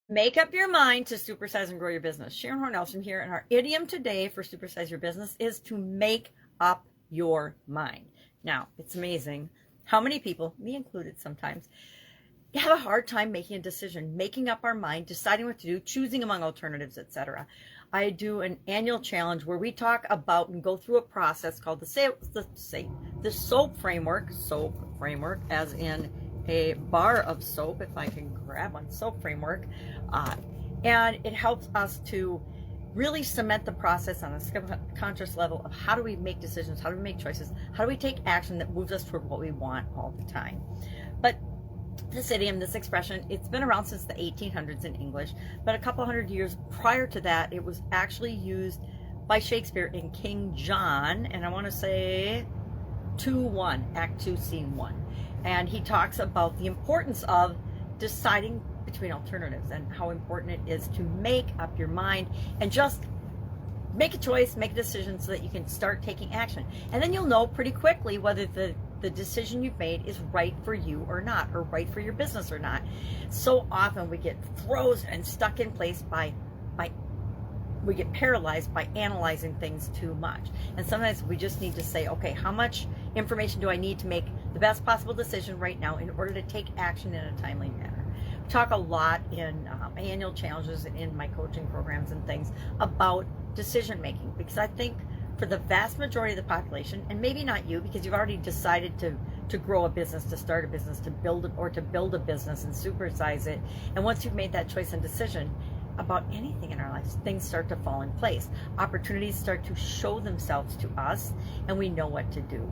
Make up your mind to supersize and grow your business. Sharon Horne-Ellstrom here, and our idiom today for Supersize Your Business is to make up your mind. Now, it's amazing how many people, me included sometimes, have a hard time making a decision, making up our mind, deciding what to do, choosing among alternatives, etc. I do an annual challenge where we talk about and go through a process called the SOAP framework, as in a bar of soap, if I can grab one, SOAP framework, and it helps us to really cement the process on a subconscious level of how do we make decisions, how do we make choices, how do we take action that moves us toward what we want all the time. But this idiom, this expression, it's been around since the 1800s in English, but a couple hundred years prior to that, it was actually used by Shakespeare in King John, and I want to say 2:1, Act 2, Scene 1. And he talks about the importance of deciding between alternatives and how important it is to make up your mind and just make a choice, make a decision so that you can start taking action. And then you'll know pretty quickly whether the decision you've made is right for you or not, or right for your business or not. So often we get frozen and stuck in place we get paralyzed by analyzing things too much. And sometimes we just need to say, okay, how much information do I need to make the best possible decision right now in order to take action in a timely manner? We talk a lot in my annual challenges and in my coaching programs and things about decision making, because I think for the vast majority of the population, and maybe not you because you've already decided to grow a business, to start a business, to build a business and supersize it, and once you've made that choice and decision about anything in our lives, things start to fall in place. Opportunities start to show themselves to us, and we know what to do.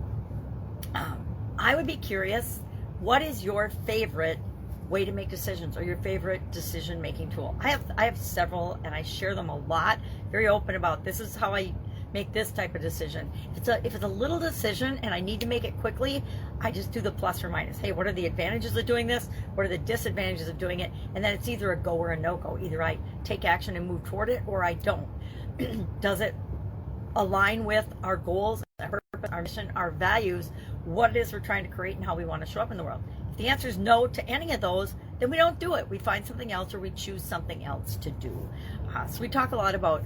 I would be curious, what is your favorite way to make decisions, or your favorite decision-making tool? I have several, and I share them a lot, very open about this is how I make this type of decision. If it's a little decision and I need to make it quickly, I just do the plus or minus. Hey, what are the advantages of doing this? What are the disadvantages of doing it? And then it's either a go or a no-go. Either I take action and move toward it, or I don't. Does it align with our goals, our purpose, our mission, our values, what it is we're trying to create, and how we want to show up in the world? If the answer is no to any of those, then we don't do it. We find something else, or we choose something else to do. So we talk a lot about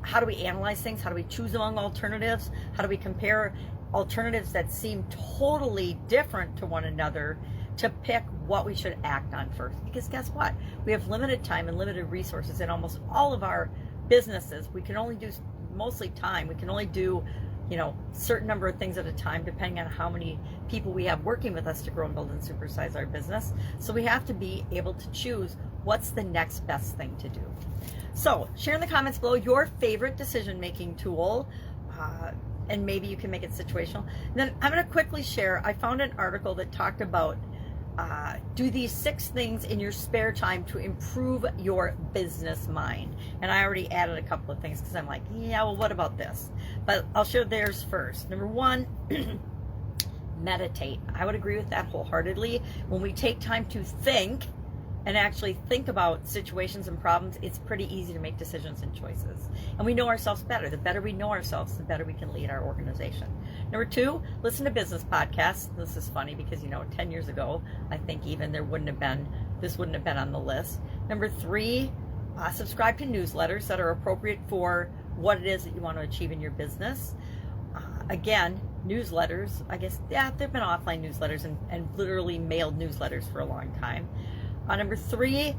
how do we analyze things? How do we choose among alternatives? How do we compare alternatives that seem totally different to one another to pick what we should act on first? Because guess what? We have limited time and limited resources in almost all of our businesses. We can only do mostly time. We can only do, certain number of things at a time, depending on how many people we have working with us to grow and build and supersize our business. So we have to be able to choose what's the next best thing to do. So share in the comments below your favorite decision-making tool, and maybe you can make it situational. And then I'm going to quickly share, I found an article that talked about do these 6 things in your spare time to improve your business mind. And I already added a couple of things because I'm like, yeah, well, what about this? But I'll share theirs first. Number 1, meditate. I would agree with that wholeheartedly. When we take time to think and actually think about situations and problems, it's pretty easy to make decisions and choices. And we know ourselves better. The better we know ourselves, the better we can lead our organization. Number 2, listen to business podcasts. This is funny because, 10 years ago, I think even this wouldn't have been on the list. Number 3, subscribe to newsletters that are appropriate for what it is that you want to achieve in your business. Again, newsletters, I guess, yeah, there have been offline newsletters and literally mailed newsletters for a long time. Number 3,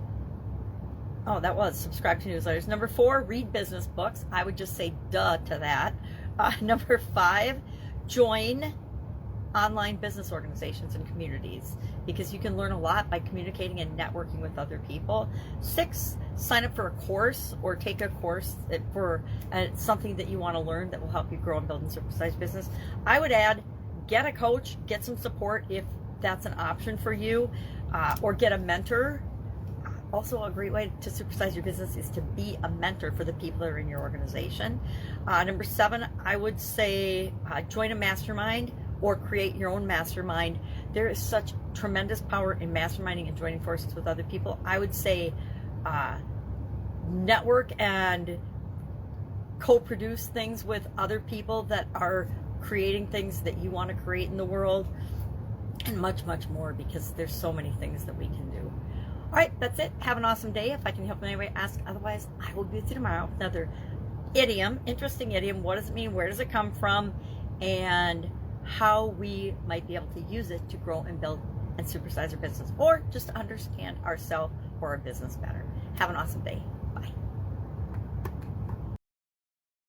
that was subscribe to newsletters. Number 4, read business books. I would just say duh to that. Number 5, join online business organizations and communities, because you can learn a lot by communicating and networking with other people. 6, sign up for a course or take a course for something that you want to learn that will help you grow and build and supersize business. I would add, get a coach, get some support if that's an option for you, or get a mentor. Also, a great way to supersize your business is to be a mentor for the people that are in your organization. Number 7, I would say join a mastermind or create your own mastermind. There is such tremendous power in masterminding and joining forces with other people. I would say network and co-produce things with other people that are creating things that you want to create in the world, and much, much more, because there's so many things that we can do. All right, that's it. Have an awesome day. If I can help in any way, ask. Otherwise, I will be with you tomorrow with another idiom, interesting idiom. What does it mean? Where does it come from? And how we might be able to use it to grow and build and supersize our business, or just to understand ourselves or our business better. Have an awesome day. Bye.